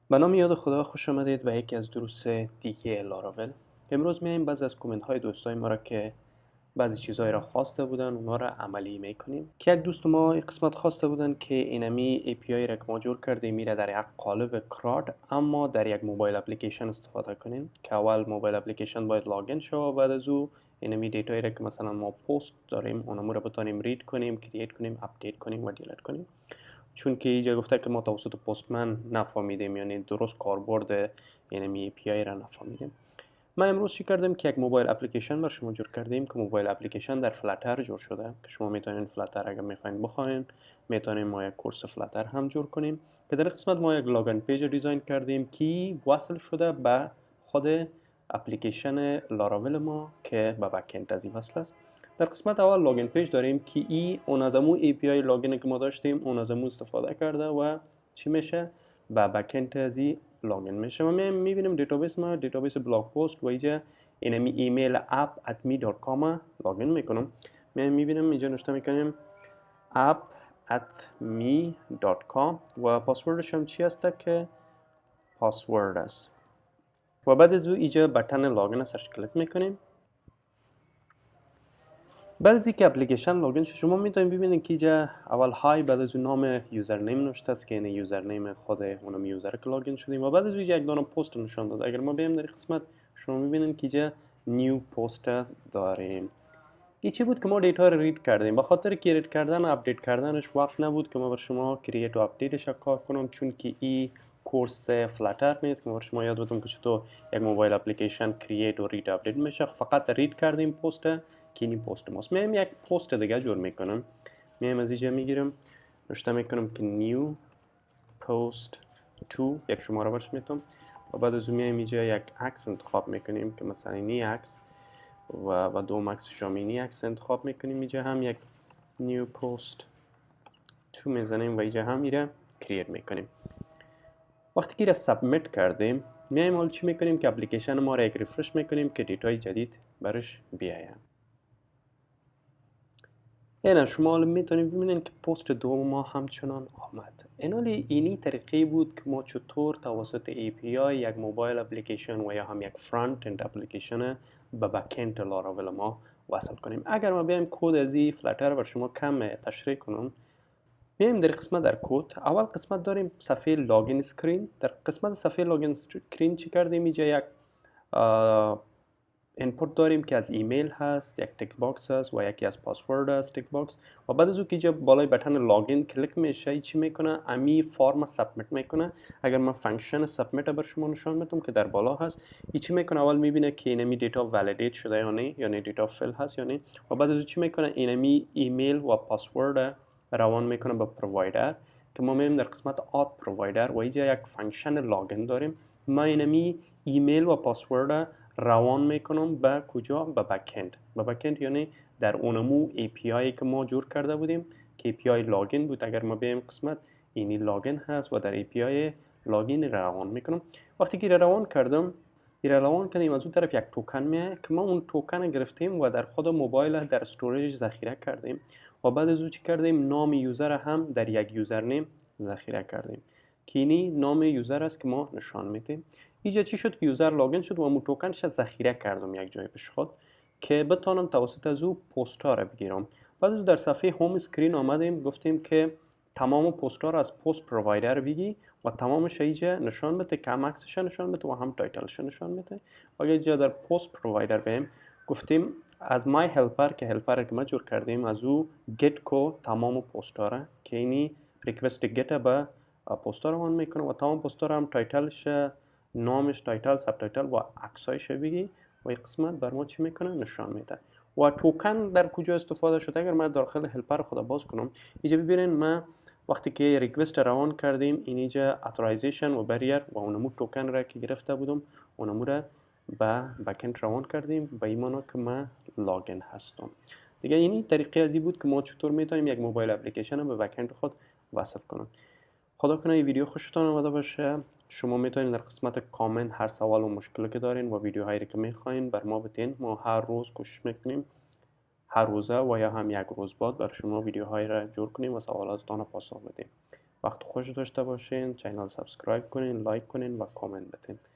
به نام یاد خدا، خوش آمدید به یکی از دروس دیگه لاراول. امروز میایم بعضی از کامنت های دوستای ما را که بعضی چیزهای را خواسته بودن اونا را عملی میکنیم. که یک دوست ما این قسمت خواسته بودن که اینمی API را که ما جور کرده میره در یک قالب کراد اما در یک موبایل اپلیکیشن استفاده کنیم که اول موبایل اپلیکیشن باید لاگین شه و بعد از او اینمی دیتایی را که مثلا ما پست داریم اونمو را بتونیم رید کنیم، کرییت کنیم، اپدیت کنیم و دیلیت کنیم. چون که اینجا گفته که ما توسط پستمن نفهمیدیم، یعنی درست کاربرد اینمی API را نفهمیدیم. ما امروز چی کردیم که یک موبایل اپلیکیشن بر شما جور کردیم که موبایل اپلیکیشن در فلاتر جور شده که شما میتونین فلاتر اگر میخواین بخونین میتونیم ما یک کورس فلاتر هم جور کنیم که در قسمت ما یک لاگین پیج دیزاین کردیم که وصل شده به خود اپلیکیشن لاراول ما که به بک‌اند از این وصل است. در قسمت اول لاگین پیج داریم که اون از امو API لاگین که ما داشتیم اون از امو استفاده کرده و چی میشه به بک‌اند از این لاگین میشه و میبینیم دیتابیس ما دیتابیس بلاگ پست و اینجا اینمی ایمیل app@me.com لاگین میکنم. میبینیم اینجا نوشته میکنیم app@me.com و پاسوردش هم چی هست که پاسورد است و بعد از اینجا بتن لاگین سرچ کلیک میکنیم. بعد از اینکه اپلیکیشن لاگین شد شما میتونید ببینید که اینجا اول های بعد از اون نام یوزر نیم نوشته است که این یوزر نیم خود اونم یوزر که لاگین شدیم و بعد از اینجا یک دانه پست نشان داد. اگر ما بریم در قسمت شما میبینید که اینجا نیو پست داریم. این چی بود که ما دیتا رو رید کردیم، به خاطر که رید کردن و اپدیت کردنش وقت نبود که ما بر شما کرییت و اپدیتش کار کنم، چون که این کورس فلاتر نیست که ما بر شما یاد بدم که چطور یک موبایل اپلیکیشن کرییت و رید اپدیت میشه. فقط رید کردیم پست که این پست ماست. میایم یک پست دیگه جور میکنم، میایم از اینجا میگیرم نوشته میکنم که نیو پست 2 یک شماره برش میتونم و بعد از اون میایم اینجا یک عکس انتخاب میکنیم که مثلا این عکس و دوم عکس شامینی عکس انتخاب میکنیم. اینجا هم یک نیو پست 2 میزنیم و اینجا هم میره کرییت میکنیم. وقتی که را سابمیت کردیم میایم حال چی میکنیم که اپلیکیشن ما را یک ریفرش میکنیم که دیتای جدید برش بیاید. اینا شما حالا میتونید ببینید که پست دوم ما همچنان آمد. اینی طریقه بود که ما چطور توسط API یک موبایل اپلیکیشن و یا هم یک فرانت اند اپلیکیشن به بک‌اند لاراول ما وصل کنیم. اگر ما بیایم کد از این فلاتر بر شما کم تشریح کنم، میایم در قسمت در کد اول قسمت داریم صفحه لاگین اسکرین. در قسمت صفحه لاگین اسکرین چی کردیم؟ اینجا یک اینپوت داریم که از ایمیل هست، یک تک باکس هست و یکی از پاسورد هست تک باکس و بعد از اون که اینجا بالای بتن لاگین کلیک میشه چی میکنه؟ امی فرم سابمیت میکنه. اگر من فانکشن سابمیت بر شما نشان میدم که در بالا هست، این چی میکنه؟ اول میبینه که اینمی دیتا ولیدیت شده یا نه، یعنی دیتا فیل هست یا نه و بعد از اون چی میکنه؟ اینمی ایمیل و پاسورد روان میکنه به پرووایدر که ما میایم در قسمت آد پرووایدر و اینجا یک فانکشن لاگین داریم. ما اینمی ایمیل و پاسورد روان میکنم به کجا؟ به بک‌اند. به بک‌اند یعنی در اونمو API که ما جور کرده بودیم که API لاگین بود. اگر ما بریم قسمت اینی لاگین هست و در API لاگین روان میکنم. وقتی که روان کردم روان کردیم از اون طرف یک توکن میاد که ما اون توکن گرفتیم و در خود موبایل در استوریج ذخیره کردیم و بعد از اون چی کردیم؟ نام یوزر هم در یک یوزر نیم ذخیره کردیم که اینی نام یوزر است که ما نشان میدیم. اینجا چی شد که یوزر لاگین شد و امو توکنش ذخیره کردم یک جای پیش خود که بتونم توسط از او پست ها را بگیرم. بعد از در صفحه هوم اسکرین آمدیم گفتیم که تمام پست ها را از پست پرووایدر بگی و تمامش اینجا نشان بده که هم عکسش نشان بده و هم تایتلش نشان بده. و اینجا در پست پرووایدر بهم گفتیم از مای هلپر که هلپر که ما جور کردیم از او گت کو تمام پست ها را که اینی ریکوست گت به پست ها روان میکنه و تمام پست ها را هم تایتلش، نامش، تایتل، سب تایتل و عکسایش بگی و این قسمت بر ما چی میکنه؟ نشان میده. و توکن در کجا استفاده شده؟ اگر من داخل هلپر خود باز کنم اینجا ببینید ما وقتی که ریکوست روان کردیم اینجا اتورایزیشن و بریر و اونمو توکن را که گرفته بودم اونمو را به بک‌اند روان کردیم به این معنی که من لاگین هستم. دیگه اینی طریقه ازی بود که ما چطور میتونیم یک موبایل اپلیکیشن به بک‌اند خود وصل کنیم. خدا کنه این ویدیو خوشتون اومده باشه. شما میتونید در قسمت کامنت هر سوال و مشکلی که دارین و ویدیوهایی که میخواین بر ما بتین. ما هر روز کوشش میکنیم هر روزه و یا هم یک روز بعد بر شما ویدیوهایی را جور کنیم و سوالاتتان را پاسخ بدیم. وقت خوش داشته باشین. چینل سابسکرایب کنین، لایک کنین و کامنت بتین.